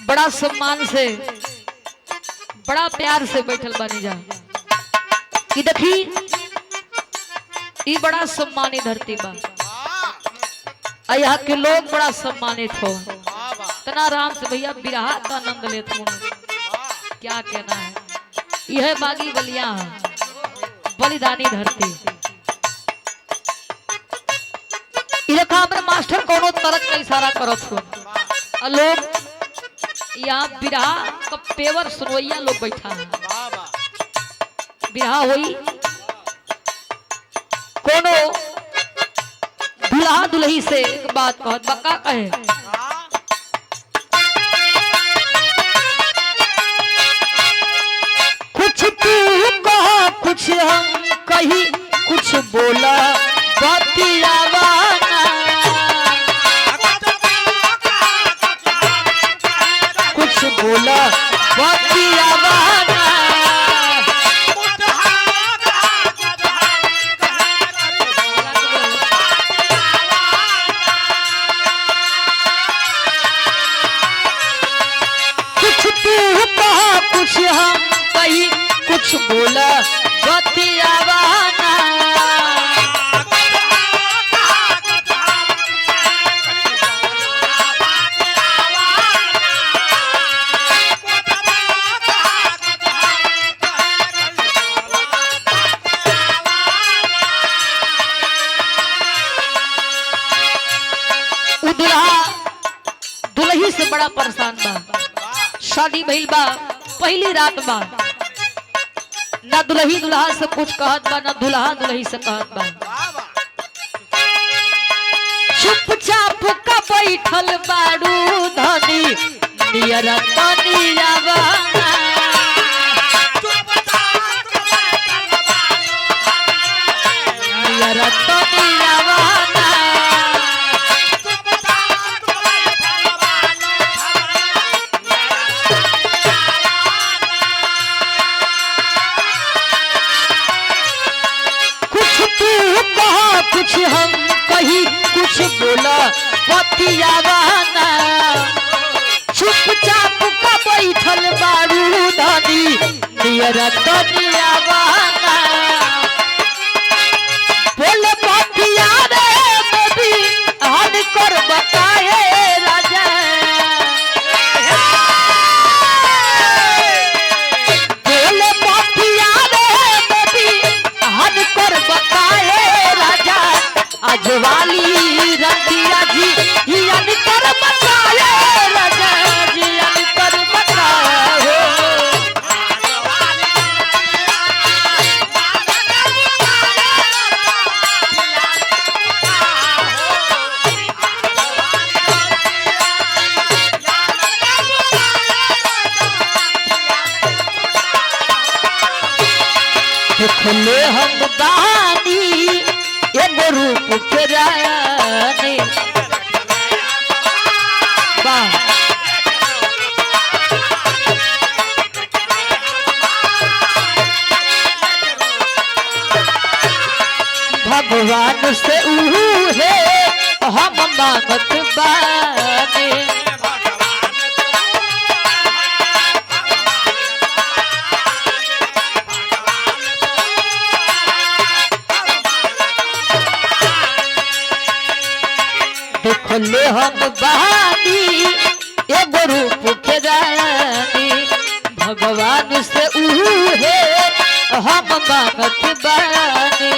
बड़ा सम्मान से बड़ा प्यार से बैठल बनी जा कि देखी ई बड़ा सम्मानित धरती बा। यहाँ के लोग बड़ा सम्मानित हो। इतना आराम से भैया बिरहा का आनंद लेते हो, क्या कहना है। यह बागी बलिया बलिदानी धरती। इधर मास्टर कोनो तरक का इशारा करत हो। लोग यहाँ बिरहा का पेवर सुनवैया लोग बैठा है। बिरहा हुई कोनो दुल्हा दुल्ही से एक बात कहत बका कहे कुछ तू कहा कुछ हम कही कुछ बोला बतियावाना कुछ बोला बतियावाना कुछ हम कही कुछ बोला बतियावाना दुल्हा दुल्ही से बड़ा परेशान बा। शादी भइल बा, पहली रात बा, ना दुल्ही दुल्हा से कुछ कहत बा, ना दुल्हा दुल्ही से कहत बा। चुपचाप का बैठल बाड़ू धनी नियर तनियावा नियर तनियावा कुछ हम कही कुछ बोला बतियावाना चुपचाप का बैठल बारू धनी नियर तनियावाना बोले बतिया रे बेबी हन कर बताए राजा बोले बतिया रे बेबी हन कर बताए आज वाली रतिया जी यान कर बताए राजा जी यान कर बताए देखले हम दानी एगो रूप के रानी भगवान से उहे हम मांगत बानी देखले हम बहानी एगो रूप के रानी भगवान से उहे हम मांगत बानी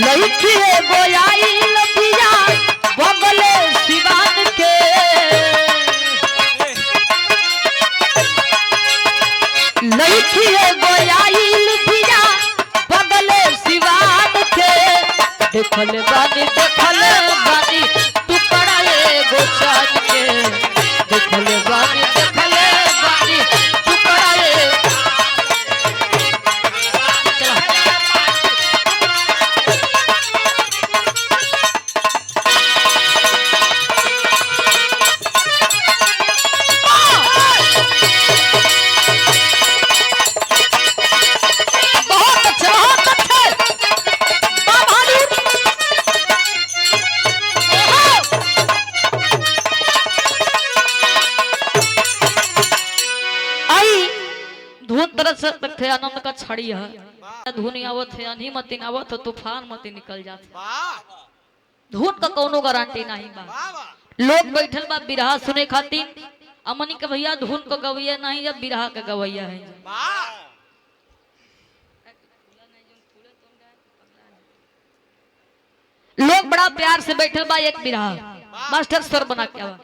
लइकी एगो आई लबिया बगले सिवान के लइकी एगो आई लबिया बगले सिवान के देखले बानी तू पड़ा एगो चाँद के देखले बानी तू पड़ा बहुत अच्छे है आनंद का छड़ी है। धुन आवत है अनही मती आवत है तूफान मती निकल जाते। धुन का कोनो गारंटी नहीं बा। लोग बैठल बा बिरहा सुने खातिर अमनी के भैया धुन को गवैया नहीं जब बिरहा के गवैया है। लोग बड़ा प्यार से बैठल बा एक बिरहा मास्टर स्वर बना के आवा।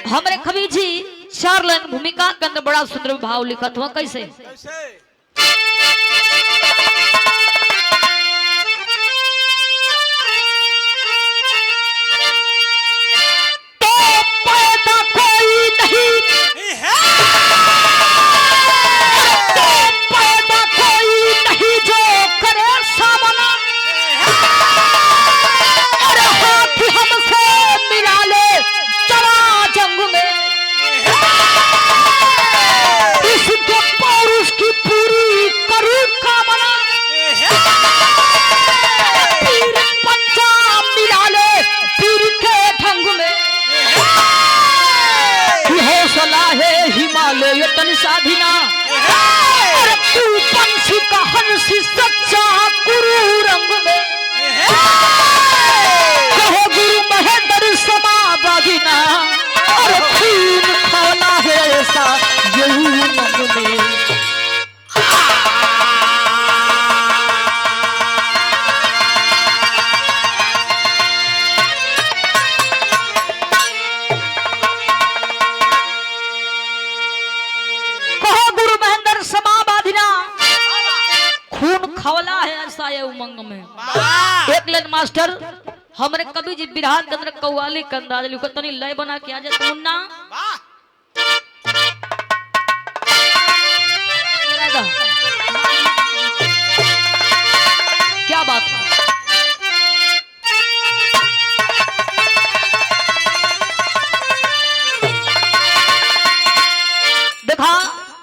हमरे कवि जी 4 लाइन भूमिका के अंदर बड़ा सुंदर भाव लिखत हुआ। कैसे तो पैदा कोई नहीं तो पैदा कोई नहीं जो करे सामना। अरे हाथ हमसे मिला ले चला जंग में। इसके पौरुष की पूरी करूं कामना। पीर पंचा मिला ले पीर के ढंग में। हौसला है हिमालय तन साधिना। और तू पंछी का हंसी सच्चा गुरु रंग में। कहो गुरु महेंद्र समाबादिना। और खून खोला है ऐसा यही मंग में। कहो गुरु महेंद्र समाबादिना। खून खवला है ऐसा ये उमंग में। एक लाइन मास्टर हमरे कवि जी बिरहा के अंदर कव्वाली के अंदाज लिखो तनी लय बना के आ जाए मुन्ना। क्या बात है। देखा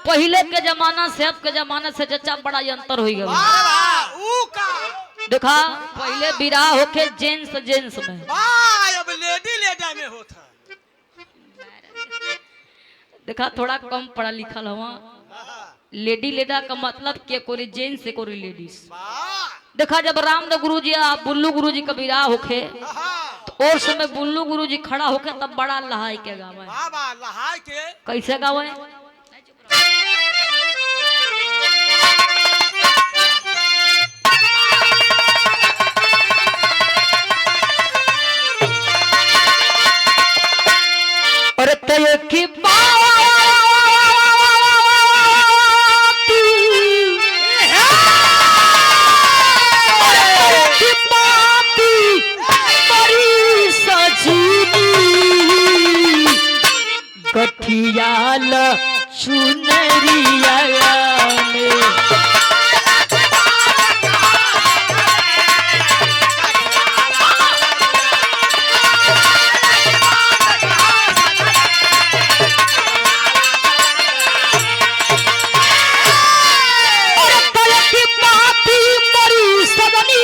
पहले के जमाना से अब के जमाना से जच्चा बड़ा अंतर हो गया। देखा पहले बिरहा होके जेंट्स जेंट्स में अब लेडी लेडा में होता। देखा थोड़ा कम पढ़ा लिखल हुआ। लेडी लेडा का मतलब के कोई जेंट्स से कोई लेडीज। देखा जब रामदेव गुरुजी या बुल्लू गुरुजी का बिरहा होके तो और समय बुल्लू गुरुजी खड़ा होके तब बड़ा लहाई के गावे। लहाई के कैसे गावे। अरे तय की गठियाल चुनरिया में। सदनी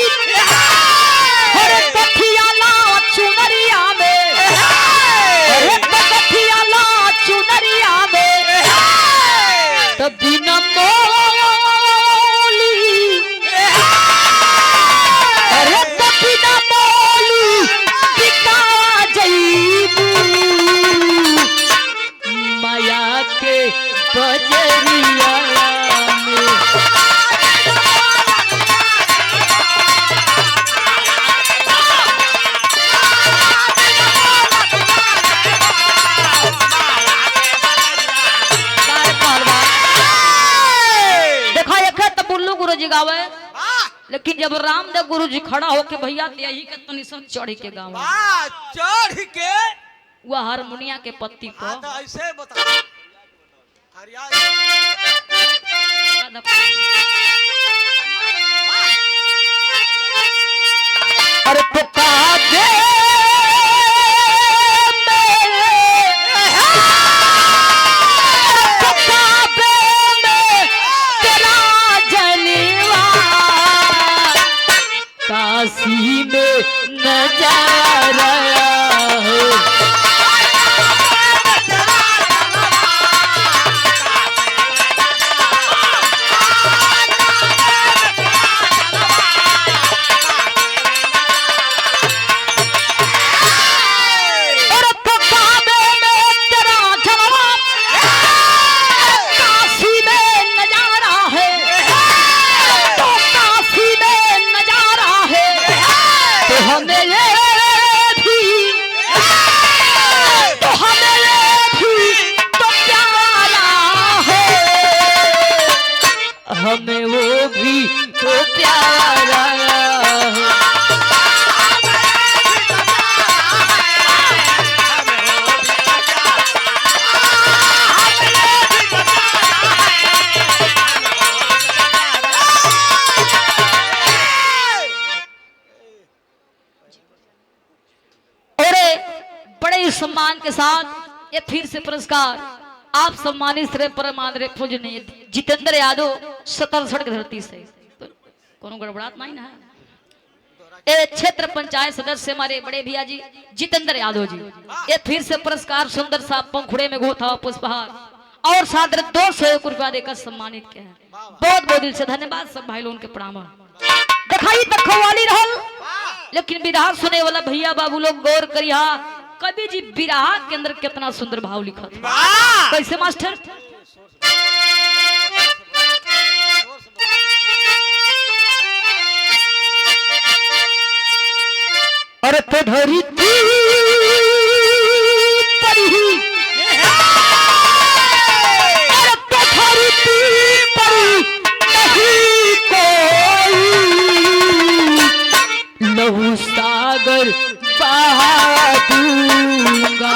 पजरिया में। देखो एक तो बुल्लू गुरु जी गावे, लेकिन जब रामदेव गुरु जी खड़ा होके भैया यही के तनी सन चढ़ के गावे, चढ़ के वह हारमोनिया के पत्ती को तो ऐसे बता हरियाणा अरे पुका दे काशी में नजारा है। हमें वो भी तो प्यारा है। बड़े ही सम्मान के साथ ये फिर से पुरस्कार आप सम्मानित श्री परमादरणीय पूजनीय जितेंद्र यादव सतर सड़क धरती से कोनो गड़बड़ात नहीं ना ये क्षेत्र पंचायत सदस्य हमारे बड़े भैया जी जितेंद्र यादव जी ये फिर से पुरस्कार सुंदर सा पंखुड़े में गोथा पुष्पहार और सादर 200 रुपया देकर सम्मानित किया है। बहुत बहुत दिल से धन्यवाद सब भाई लोगों के प्रणाम। दिखाई तक वाली रहल, लेकिन बिरहा सुने वाला भैया बाबू लोग गौर करिया कवि जी बिरहा के अंदर कितना सुंदर भाव लिखा था। कैसे मास्टर? अरे तो धरती पर ही, अरे तो धरती पर नहीं कोई लहू सागर बहा दूंगा।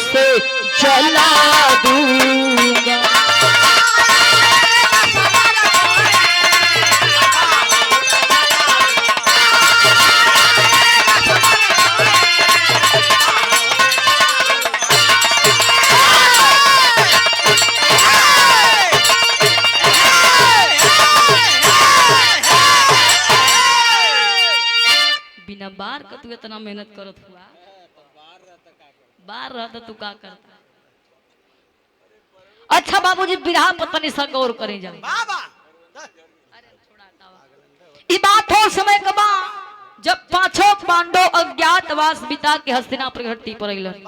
से चला दूंगा। बिना बार का तू इतना मेहनत करत हुआ, बार रहता तू का करता। अच्छा बाबूजी बिरहा पत्नी सा गौर करें जाए। ई बात हो समय कबा जब पांचों पांडव अज्ञातवास बिता के हस्तिनापुर घाटी पर अइलन।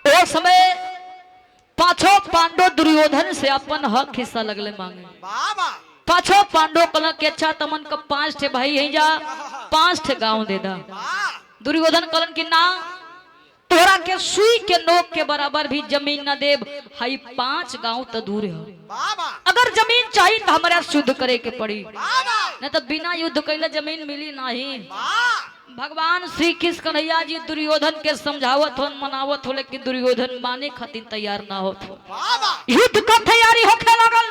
ओ समय पांचों पांडव दुर्योधन से अपन हक हिस्सा लगले मांगे। पांचों पांडव कल के अच्छा तमन का 5 ठे भाई है जा 5 ठे गांव दे दा। दुर्योधन कलन की ना तोरा के सुई के नोक के बराबर भी जमीन न देव, हाई 5 गांव तो दूर है। अगर जमीन चाहिए तो हमारा युद्ध करे के पड़ी, नहीं तो बिना युद्ध कैले जमीन मिली नहीं। भगवान श्री कृष्ण कन्हैया जी दुर्योधन के समझावत हो मनावत हो, लेकिन दुर्योधन माने खातिर तैयार ना होत हो। युद्ध का तैयारी होके लगल।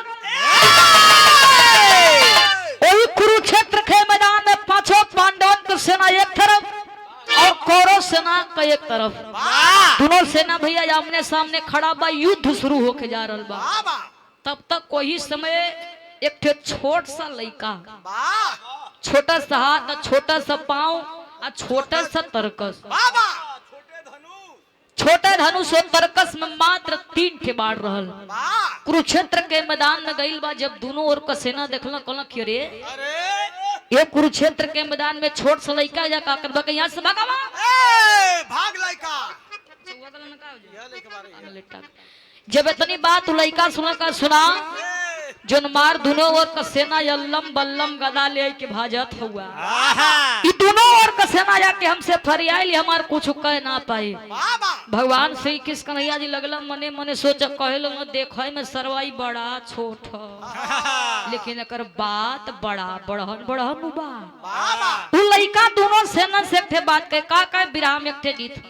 वही कुरुक्षेत्र के मैदान में पांचों पांडवों की सेना एक तरफ और कौरव दोनों सेना का एक तरफ, दोनों सेना भैया आमने सामने खड़ा बा, युद्ध शुरू होके जा रहा बा। तब तक कोई समय एक ठे छोट सा लड़का, छोटा सा हाथ, छोटा सा पाँव और छोटा सा तरकस, छोटे धनुष और तरकस में मात्र 3 ठे बाढ़ रहल। कुरुक्षेत्र के मैदान में गईल बा, जब दोनों ओर का सेना देखल कहल कि अरे ये कुरुक्षेत्र के मैदान में छोट सा लड़का या का कर बा, यहाँ से भागा भाग लड़का। जब इतनी बात लड़का सुना जोन मार दोनों ओर का सेना यल्लम बल्लम गदा ले के भाजत हुआ, ये दोनों ओर का सेना जाके हमसे फरियाली, हमार कुछ कह ना पाए। भगवान श्री कृष्ण कन्हैया जी लगला मने मने सोच कहल देखे में सरवाई बड़ा छोट, लेकिन अकर बात बड़ा बढ़न बढ़न बा। तू लड़का दोनों सेना से थे बात के का विराह में एक थे गीत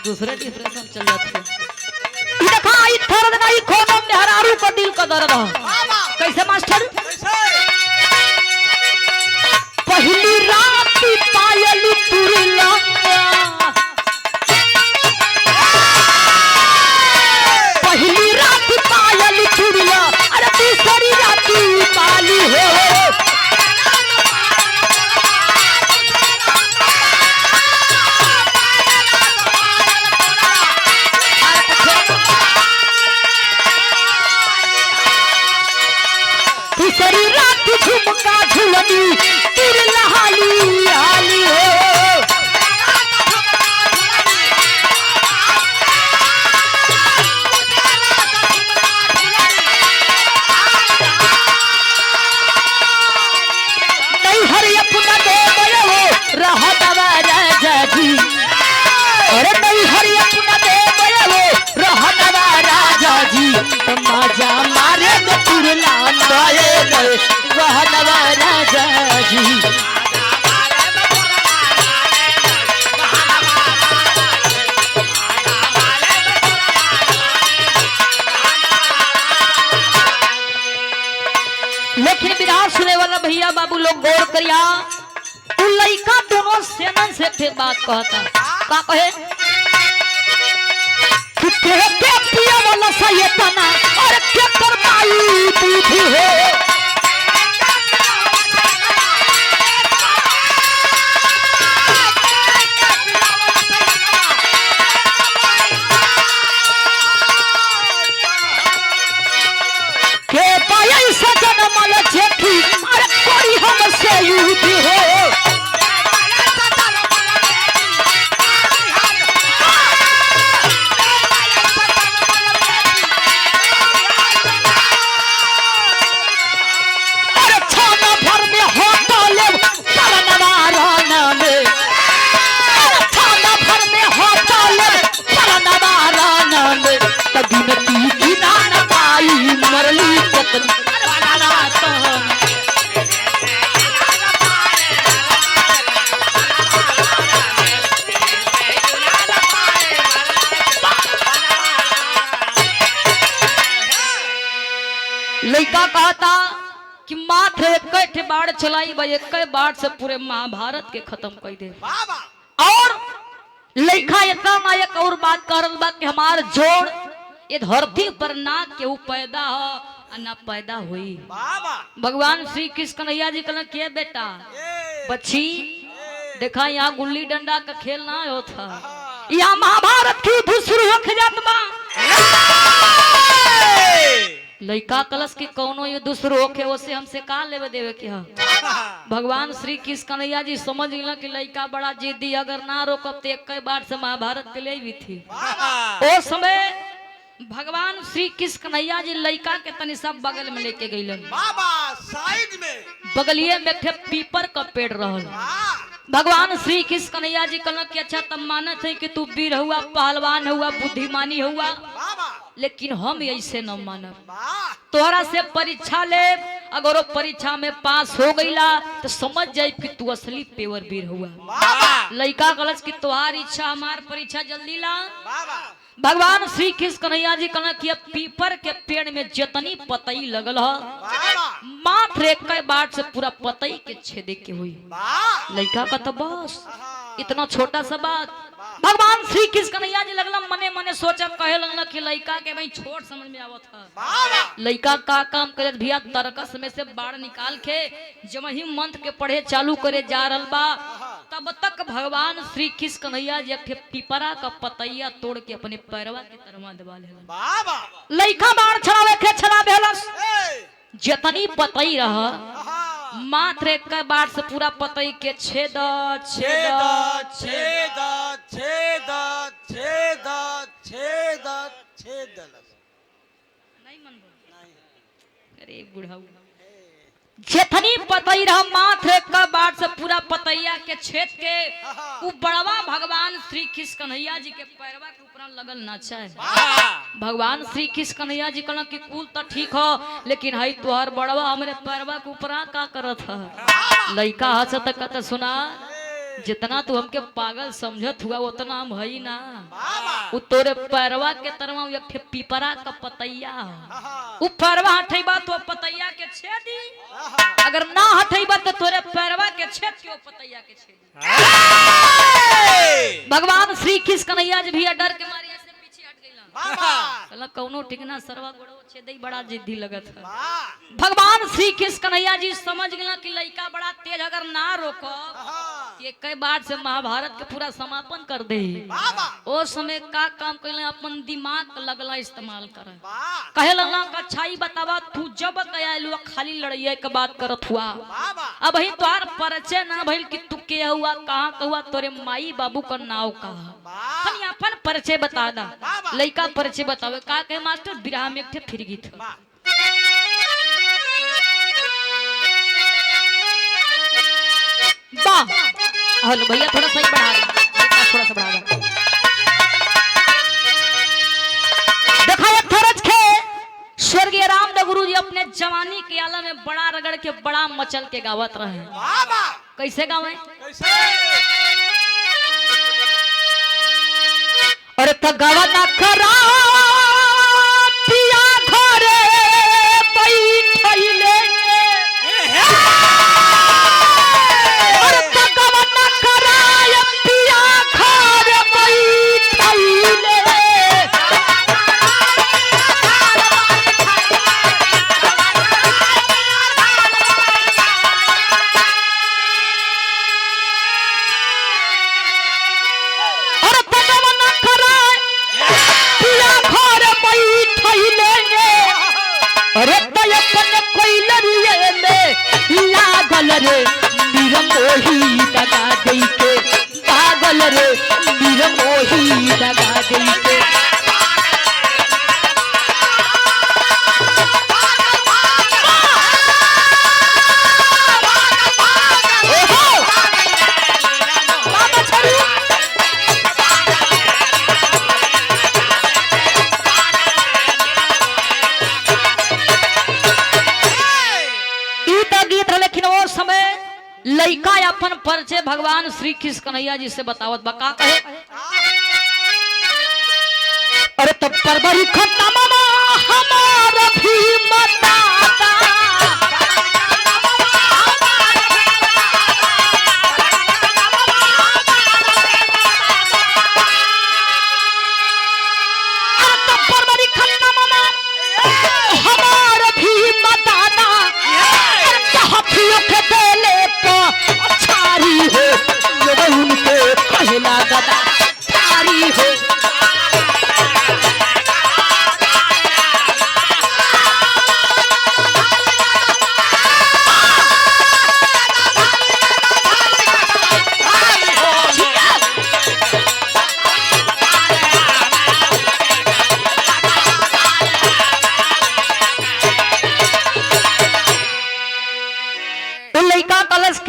दूसरे डिप्रेशन चल जाते। ये देखा ई थरद नहीं खोनम में हरारू का दिल का दर्द कैसे मास्टर? पहली रात पायल तुरला, पहली रात पायल तुरला, अरे दूसरी रात पाली हो। दूसरी रात झुमका झुलनी तुरला हाली हाली हो। नहीं हरि अपना दे बयो रहा दवा राजा जी, अरे नहीं हरि अपना दे बयो रहा दवा राजा जी, तमाजा मारे में तुरला मारे में वह दवा राजा जी। लेकिन विराट सुने वाला भैया बाबू लोग गौर करिया, तू लड़का दोनों सेना से थे बात कहता का कहे कि के पिया वाला सही तना और के करमाई दूधी हो। के पायल सजन मल जेठी अरे कोरी हमसे युद्ध हो। अरे छाना भर में होता ले परनवाराना में, अरे छाना भर में होता ले परनवाराना में, तभी न की नान पाई मरली कतन लड़का कहता कि मात्र एक बाढ़ चलाई भाई, एक बाढ़ से पूरे महाभारत के खत्म कर दे। और लड़का इतना नायक और बात कर रहा बा कि हमार जोड़ ये धरती पर ना केहू पैदा हो ना पैदा हुई। भगवान श्री कृष्ण कन्हैया जी कहना के बेटा बच्ची देखा यहाँ गुल्ली डंडा का खेल ना होता, यहाँ महाभारत की युद्ध शुरू हो जात बा। लड़का कलश की कौनो युद्ध शुरू होके उसे हमसे का लेवे देवे के हा। भगवान श्री कृष्ण कन्हैया जी समझ गए कि लड़का बड़ा जिद्दी, अगर ना रोकब तो एक बार से महाभारत के लिए भी थी। ओ समय भगवान श्री कृष्ण कन्हैया जी लड़का के तनी सब बगल में लेके गईलन। बाबा साइड में बगलिए में थे पीपर का पेड़ रहल। भगवान श्री कृष्ण कन्हैया जी कहलन कि अच्छा तब मानत है कि तू वीर हुआ, पहलवान हुआ, बुद्धिमानी हुआ, लेकिन हम ऐसे न मानब। तोहरा से परीक्षा ले, अगर वो परीक्षा में पास हो गईला तो समझ जाए कि तू असली पेवर वीर हुआ। लड़का कलश की तोहार इच्छा हमार परीक्षा जल्दी ला। भगवान श्री कृष्ण कन्हैया जी कहना कि अब पीपर के पेड़ में जितनी पतई लगल है मात्र एक बार से पूरा पतई के छेदे के हुई। लड़का का तो बस इतना छोटा सा बात। भगवान श्री कृष्ण कन्हैया जी लगला मने मने सोचा, कहे लगला कि लड़का के भाई छोट समझ में आवत है। लड़का का काम करे भैया तरकस में से बाढ़ निकाल के जब ही मंत्र के पढ़े चालू करे जा रहल बा, तब तक भगवान श्री कृष्ण कन्हैया जी एक पीपरा का पतैया तोड़ के अपने पैरवा के तरवा दबा ले। लड़का बाढ़ छड़ावे के छड़ा देलस, जितनी पतई रहा मात्र एक बार से पूरा पतई के छेद छेद छेद छेद छेद छेद छेद नहीं मन बोल। अरे बुढ़ाऊ जितनी पतई रहा मात्र एक बार से पूरा पतैया के छेद के वो बड़वा भगवान श्री कृष्ण कन्हैया जी के पैरवा के ऊपर लगल नाचा है। भगवान श्री कृष्ण कन्हैया जी कहना कि कुल तो ठीक हो, लेकिन हई तुहार बड़वा हमरे पैरवा के ऊपर का करत है। लड़का हंसत कहता सुना, जितना तू हमके पागल समझत हुआ उतना हम हई ना। वो तोरे पैरवा के तरवा एक पीपरा का पतैया, वो पैरवा हटेबा तो पतैया के छेदी, अगर ना हटेबा तो तोरे पैरवा के छेद के पतैया के छेदी। भगवान श्री कृष्ण कन्हैया जी भी डर के मारे ऐसे पीछे हट गइला। कौनो टिकना सरवा गोड़ो छेदई बड़ा जिद्दी लगत है। भगवान श्री कृष्ण कन्हैया जी समझ गया कि लड़का बड़ा तेज, अगर ना रोको ये कई बार से महाभारत के पूरा समापन कर दे। ओ समय का काम कैले अपन दिमाग लगला इस्तेमाल करे। कहे लगला अच्छाई बतावा तू जब कयालू खाली लड़ाई के बात करत हुआ, अब ही तोहार परिचय ना भइल कि तू के हुआ, कहां का हुआ, तोरे माई बाबू का नाव का हम अपन परिचय बता दा। लड़का परिचय बतावे का कहे मास्टर बिरहा में एक फिर गीत हेलो भैया थोड़ा सही बढ़ा थोड़ा सा बढ़ा देखा एक थोरज के स्वर्गीय रामदेव गुरु जी अपने जवानी के आला में बड़ा रगड़ के बड़ा मचल के गावत रहे। कैसे गावे? अरे तो गावा ना करा पिया घरे बैठले, अरे तो गावा ना करा पिया घरे बैठले। अरे कोयलरिए में लागल रे निरमोही दगा दई के, पागल रे निरमोही दगा दई के। लड़का अपन परिचय भगवान श्री कृष्ण कन्हैया जी से बतावत बका कहे, अरे तब परबरी खत्म हमारा भी बताता, तब परबरी खत्म हमारा भी बताता, हाथियों के बेले छारी हो उनके कहला गदा छारी हो।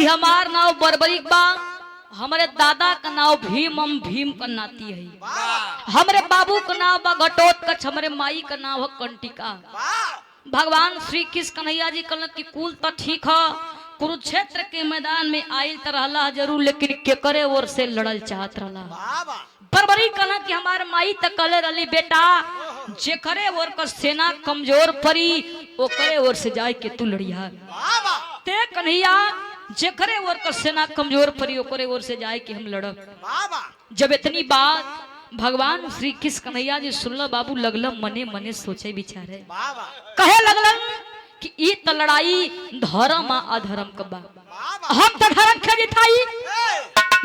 हमार नाव बरबरीक बा, हमारे दादा का नाम भीम, हम भीम का नाती है। हमारे बाबू का नाम बा घटोत्कच, हमारे माई का नाम है कंटिका। भगवान श्री कृष्ण कन्हैया जी कहल कि कुल तो ठीक है, कुरुक्षेत्र के मैदान में आयल तो रहला जरूर, लेकिन के करे ओर से लड़ल चाहत रहला। बरबरी कहला कि हमारे माई तक कहले रही बेटा जे करे ओर का सेना कमजोर पड़ी ओकरे ओर से जाए के तू लड़िया। ते कन्हैया जे करे ओर का सेना कमजोर पड़ी ओकरे ओर से जाए कि हम लड़ब। जब इतनी बात भगवान श्री कृष्ण कन्हैया जी सुनल बाबू लगल मने मने सोचे विचारे, कहे लगलन कि ई त लड़ाई धर्म आ अधर्म का बा। हम तो धर्म के जिताई,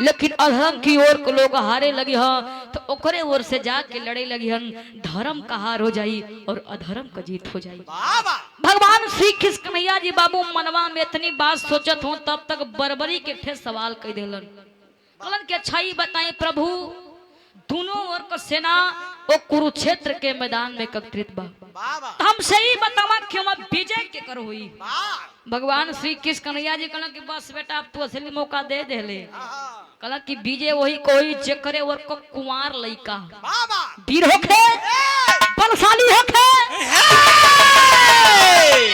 लेकिन अधर्म की ओर को लोग हारे लगी हैं तो ओकरे ओर से जाके लड़े लगी हन, धर्म का हार हो जाई और अधर्म का जीत हो जाई। भगवान श्री कृष्ण कन्हैया जी बाबू मनवा में इतनी बात सोचत हो तब तक बरबरी के ठे सवाल कह देलन। कहलन कि अच्छा ही बताएं प्रभु, दोनों ओर का सेना वो कुरुक्षेत्र के मैदान में एकत्रित बा, हम सही बतावा कि हम विजय के कर हुई। भगवान श्री कृष्ण कन्हैया जी कहला कि बस बेटा अब तू असली मौका दे देले। कहला कि विजय वही कोई जे करे और को कुंवार लइका वीर होखे, बलशाली होखे,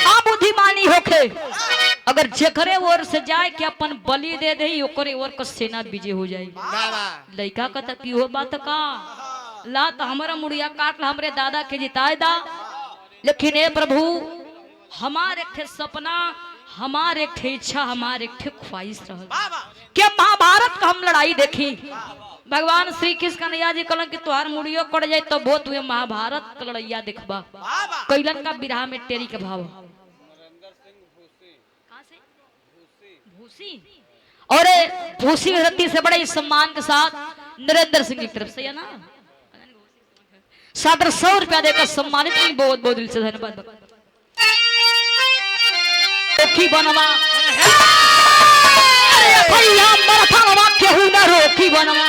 आ बुद्धिमानी होखे, अगर जेकरे ओर से जाए कि अपन बलि दे दे ओकरे ओर का सेना विजय हो जाए। लइका का तक की हो बात का ला तो हमारा मुड़िया काट ला, हमरे दादा के जिताए दा, लेकिन ए प्रभु हमारे थे सपना, हमारे थे इच्छा, हमारे थे ख्वाहिश रहल कि महाभारत का हम लड़ाई देखी। भगवान श्री कृष्ण कन्हैया जी कहलन कि तोहार मुड़ियो कट जाए तो बहुत हुए महाभारत का लड़ैया देखबा। कैलन का बिरहा में टेरी के भाव भूसी और भूसी धरती से बड़े सम्मान के साथ नरेंद्र सिंह की तरफ से है ना सादर 100 रुपया देकर सम्मानित की बहुत बहुत दिल से धन्यवाद। रोकी बनवा भैया मरथावा केहू न रोकी बनवा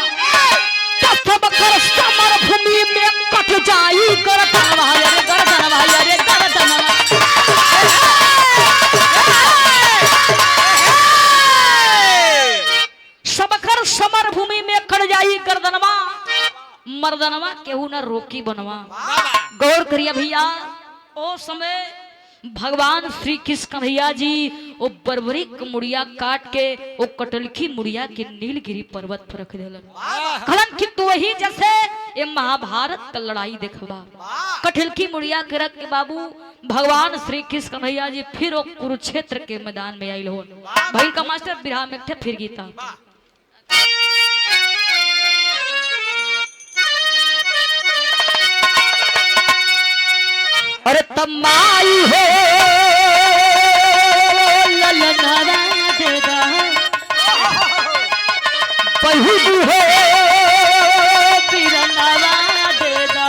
सब कर समर भूमि में कट जाई करतनवा रे करतनवा रे करतनवा सबकर समर भूमि में कट जाई गर्दनवा मर्दनवा केहू न रोकी बनवा। गौर करिए भैया, ओ समय भगवान श्री कृष्ण कन्हैया जी वो बरबरी मुड़िया काट के वो कटलखी मुड़िया के नीलगिरी पर्वत पर रख देलन। कहलन कि तू वही जैसे ये महाभारत का लड़ाई देखबा। कटलखी मुड़िया के रख के बाबू भगवान श्री कृष्ण कन्हैया जी फिर वो कुरुक्षेत्र के मैदान में आइल हो। भाई का मास्टर बिरहा में फिर गीता अरे तमाई हो ललनवा देदा बहु हो बिरनवा देदा।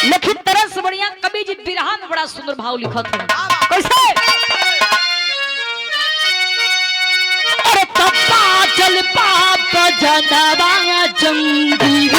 लेकिन तरह से बढ़िया कवि जी बिरहा में बड़ा सुंदर भाव लिखत है। कैसे? अरे तप्पा चल पाप जनवा जंगी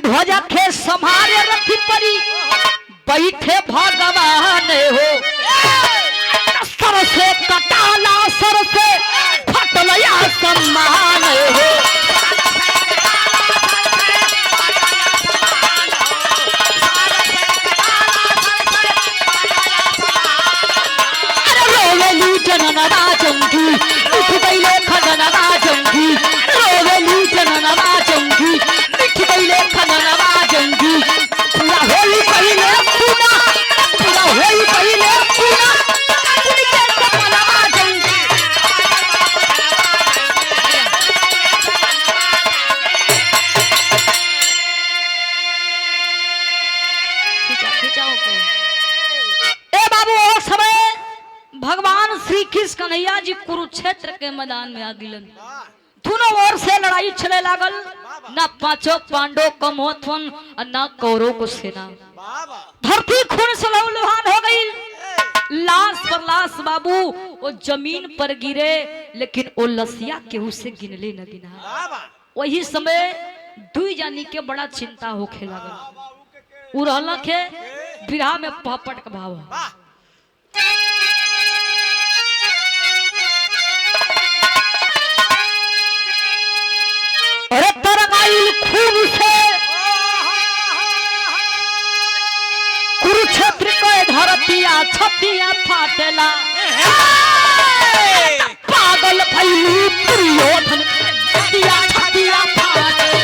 ध्वजा खे संभारे रखी परी बैठे भगवान हो सर से कटाला सर से फटलया सम्मान हो। भगवान श्री कृष्ण कन्हैया जी कुरुक्षेत्र के मैदान में आ गिलन। दोनों ओर से लड़ाई चले लागल। न पांचों पांडव कम होथन और न कौरव को सेना। धरती खून से लहूलुहान हो गई। लाश पर लाश बाबू वो जमीन पर गिरे, लेकिन वो लसिया केहू से गिनले न गिना। वही समय दुई जानी के बड़ा चिंता होखे लागल। उ रहल के बिरहा में पहपट का भाव है। अरे तरंगाइल खूब से कुरुक्षेत्र के धरतिया छतिया फाटेला। पागल भइली दुर्योधन छतिया छतिया फाटेला।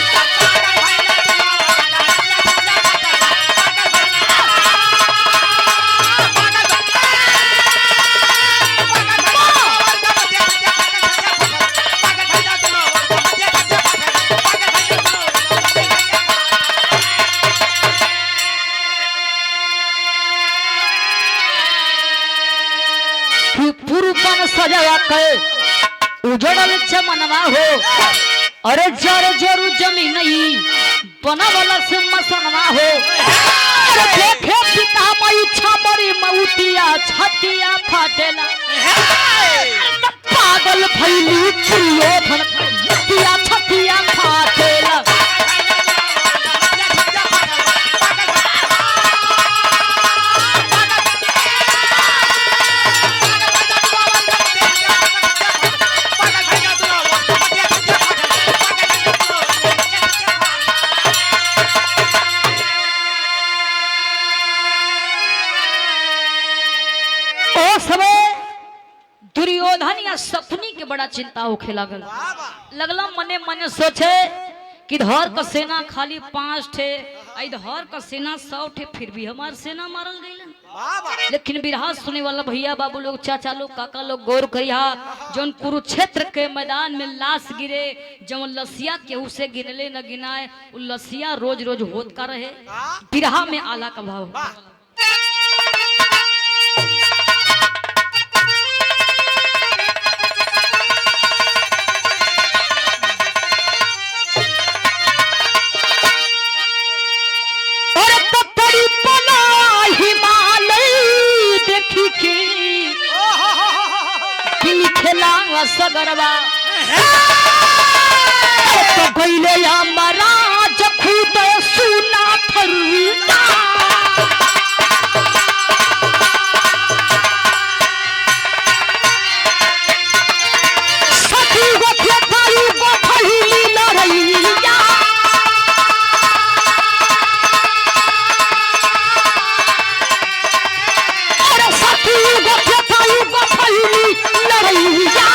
पुरुपन सजवा के उजड़ल चमनवा हो। अरे जर जरू जमीन नहीं बनवल से मसनवा हो। अरे देखे पिता मई छाबरी मऊतिया छतिया फाटेला। पागल भइली दुर्योधन छतिया छतिया फाटेला। दुर्योधन या सपनी के बड़ा चिंता होखे लागल। लगला मने मने सोचे कि धर का सेना खाली 5 ठे, इधर का सेना 100 ठे, फिर भी हमार सेना मारल गईलन। लेकिन बिरहा सुने वाला भैया बाबू लोग, चाचा लोग, काका लोग गौर करिया। जौन कुरुक्षेत्र के मैदान में लाश गिरे, जौन लसिया केहू से गिनले न गिनाए, उ लसिया रोज रोज होत का रहे। बिरहा में आला का भाव। सगरवा तो गईले हमारा जखूत सुना थरुना। सखी गोथे थाई गोथली लड़ैया। अरे सखी गोथे थाई गोथली लड़ैया।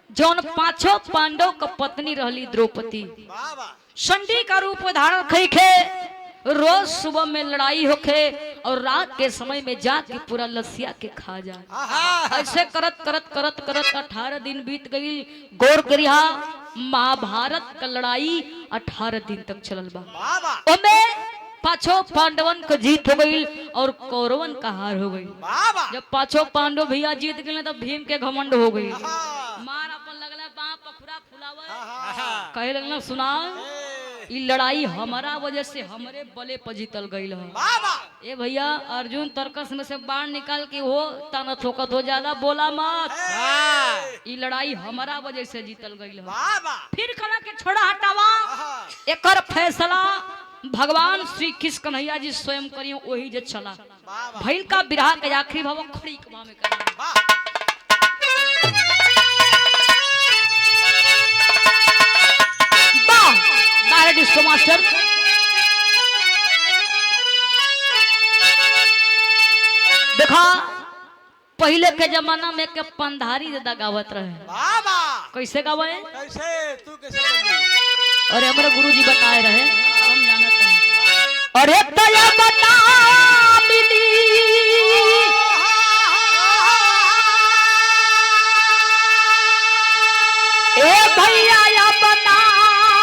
जौन 5 पांडव का पत्नी रहली द्रौपदी, संडी का रूप धारण करके रोज सुबह में लड़ाई होके और रात के समय में जाके पूरा लसिया के खा जाए। ऐसे करत करत करत करत 18 दिन बीत गई। गौर करिया महाभारत का लड़ाई 18 दिन तक चलल बा। ओमे 5 पांडवन को जीत हो गई और कौरवन का हार हो गई। जब 5 पांडव भैया जीत गए तब भीम के घमंड हो गई। मार अपन लगला बाप पखुरा कहे लगना सुना ई लड़ाई हमारा वजह से हमरे बले पर जीतल गई है। ए भैया अर्जुन तर्कस में से बाण निकाल के हो ताना ठोकत हो, ज्यादा बोला मत। ई लड़ाई हमारा वजह से जीतल गई है। फिर कला के छोड़ा हटावा एकर फैसला भगवान श्री कृष्ण कन्हैया जी स्वयं करियो वही जे चला भइल का बिरहा के आखिरी भाव खड़ी कमा में कर मास्टर देखा पहले के जमाना में के पंधारी ज्यादा गावत रहे। कैसे गावे? कैसे तू कैसे? अरे हमारे गुरुजी बताए रहे, हम जानते हैं। अरे तया बता मिली ए भैया या बना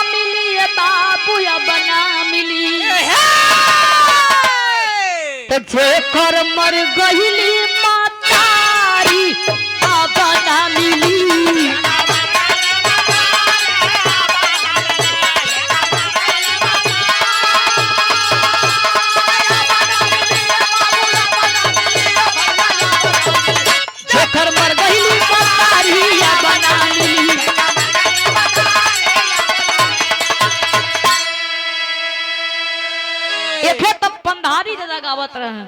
मिली ए बाबू या बना मिली तो जेकर मर गईली मातारी आ बना मिली। पंधारी ज्यादा गावत रहे,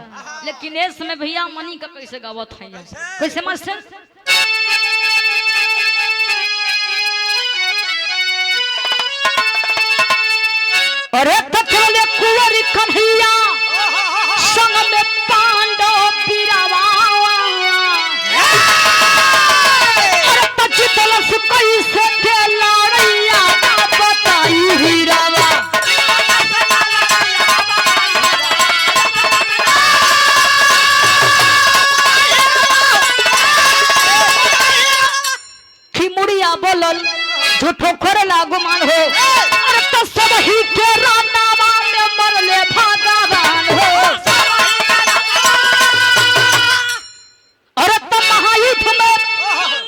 लेकिन इस समय भैया मनी का कैसे गावत है? कैसे मास्टर? अरे तो चले कुंवर कन्हैया संग में पांडव पीरावा अरे तो जितलस कैसे के लड़ैया बताई हीरावा। बोलल झूठो करे लागू मान हो अरे तो सब ही के रानावा में मरले भगवान हो। अरे तो महायुद्ध में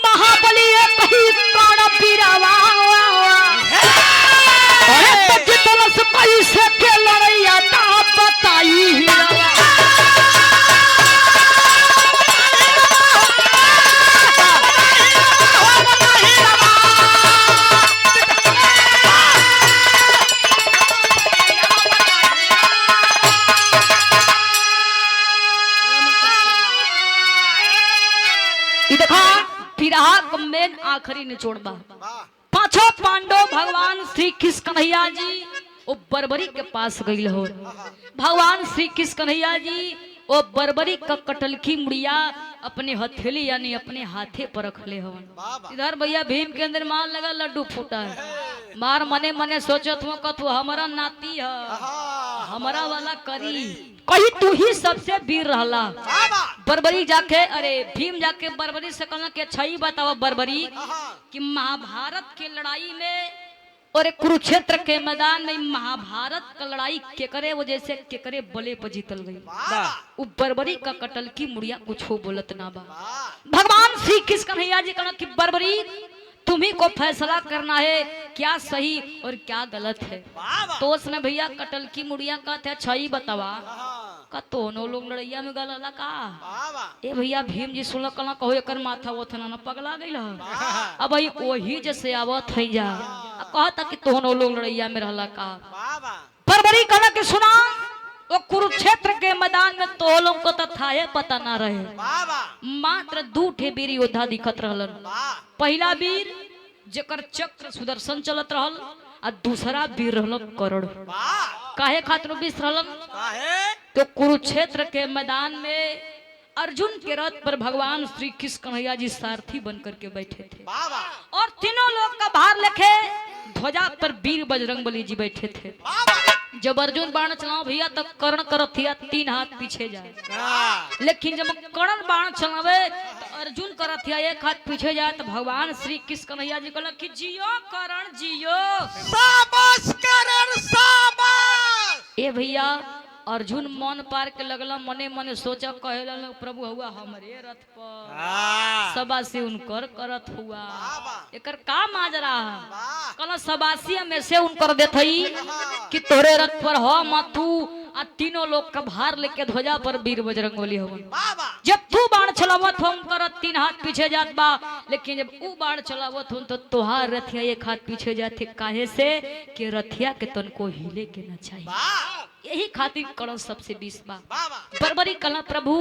महाबली कहीं प्राण पीरावा अरे तो जितलस कैसे के लड़ैया ता बताई हीरावा। मेन आखिरी निचोड़ बा पांचों पांडव भगवान श्री कृष्ण कन्हैया जी वो बर्बरी के पास गई हो। भगवान श्री कृष्ण कन्हैया जी वो बर्बरी का कटलखी मुड़िया अपने हथेली यानी अपने हाथे पर रख ले हवन। इधर भैया भीम के अंदर मान लगा लड्डू फूटा है, मार मने मने सोचत हो कथु हमारा नाती है हमारा वाला करी कही तू ही सबसे वीर रहला। बर्बरी जाके अरे भीम जाके बर्बरी से कहना कि अच्छा ही बताओ बर्बरी कि महाभारत की लड़ाई में और कुरुक्षेत्र के मैदान में महाभारत का लड़ाई केकरे वजह से केकरे बले पर जीतल गई। वो बर्बरी का कटल की मुड़िया कुछ हो बोलत ना बा। भगवान श्री कृष्ण कन्हैया जी कहना कि बर्बरी तुम्ही को फैसला करना है क्या सही और क्या गलत है। तो उसने भैया कटल की मुड़िया का थे अच्छा ही बतावा का दोनों लोग लड़ैया में गलला का ए भैया भीम जी सुन कला कहो एकर माथा वो थना न पगला गइल अब भाई वही जैसे आवत है जा कहता कि दोनों लोग लड़ैया में रहला का। बर्बरी कहना कि सुना वो कुरुक्षेत्र के मैदान में तो लोग को तथा है पता ना रहे मात्र दू ठे वीर योद्धा दिखत रहलन। पहला वीर जेकर चक्र सुदर्शन चलत रहल आ दूसरा वीर रहल कर्ण। काहे खातिर बीस रहलन? तो कुरुक्षेत्र के मैदान में अर्जुन के रथ पर भगवान श्री कृष्ण कन्हैया जी सारथी बनकर के बैठे थे और तीनों लोग का भार लेके ध्वजा पर वीर बजरंगबली जी बैठे थे। जब अर्जुन बाण चलाओ भैया तब कर्ण करत थिया 3 हाथ पीछे जाए, लेकिन जब कर्ण बाण चलावे तो अर्जुन करत थिया 1 हाथ पीछे जाए। तो भगवान श्री कृष्ण कन्हैया जी कहला कि जियो कर्ण जियो, शाबाश कर्ण शाबाश। ए भैया अर्जुन मन पार के लगला मने मने सोचा कहे लग प्रभु हुआ हमरे रथ पर सबासी उनकर करत हुआ एकर का माजरा कल सबासी में से उनकर देथई कि तोरे रथ पर हो मतू आ तीनों लोग का भार लेके ध्वजा पर वीर बजरंगबली हवन जब तू बाण चलावत हो उनकर तीन हाथ पीछे जात बा लेकिन जब ऊ बाण चलावत हो तो तोहार रथिया एक हाथ पीछे जाते काहे से कि रथिया के तन को हिले के न चाहिए यही खातिर कल सबसे 20 बा बरबरी कला प्रभु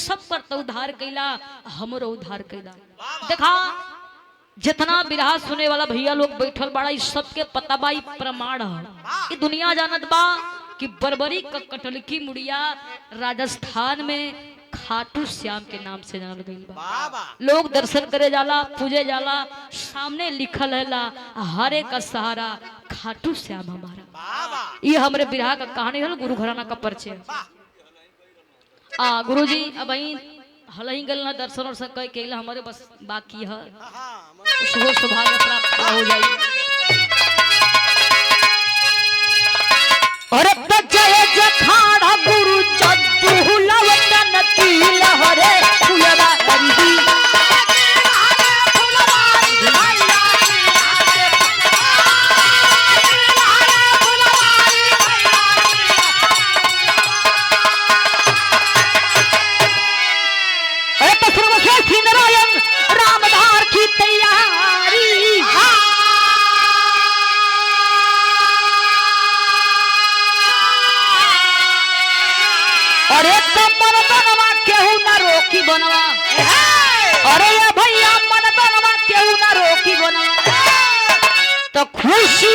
सब पर तो उद्धार कैला हमरो उद्धार कैला देखा जितना बिरहा सुने वाला भैया लोग बैठल बड़ा इस सबके पता बा प्रमाण है ये दुनिया जानत बा कि बरबरी का कटलकी मुड़िया राजस्थान में खाटू श्याम के नाम से जानल गई बा लोग दर्शन करे जाला पूजे जाला सामने लिखल है ला हरे का सहारा खाटू श्याम हमारा ये हमरे बिरहा का कहानी है गुरु घराना का परिचय गुरुजी अब हलही गल ना दर्शन और कह के हमारे बस बाकी है शुभ सौभाग्य प्राप्त हो जाए अरे जय जखाड़ा गुरु जद्दू लवटन की लहरे फुलवा हरी अरे तो सर्वश्रेष्ठ नारायण रामधार की तैयारी अरे तो मन बनवा केहू ना रोकी बनवा अरे ये भैया मन बनवा केहू ना रोकी बनवा तो खुशी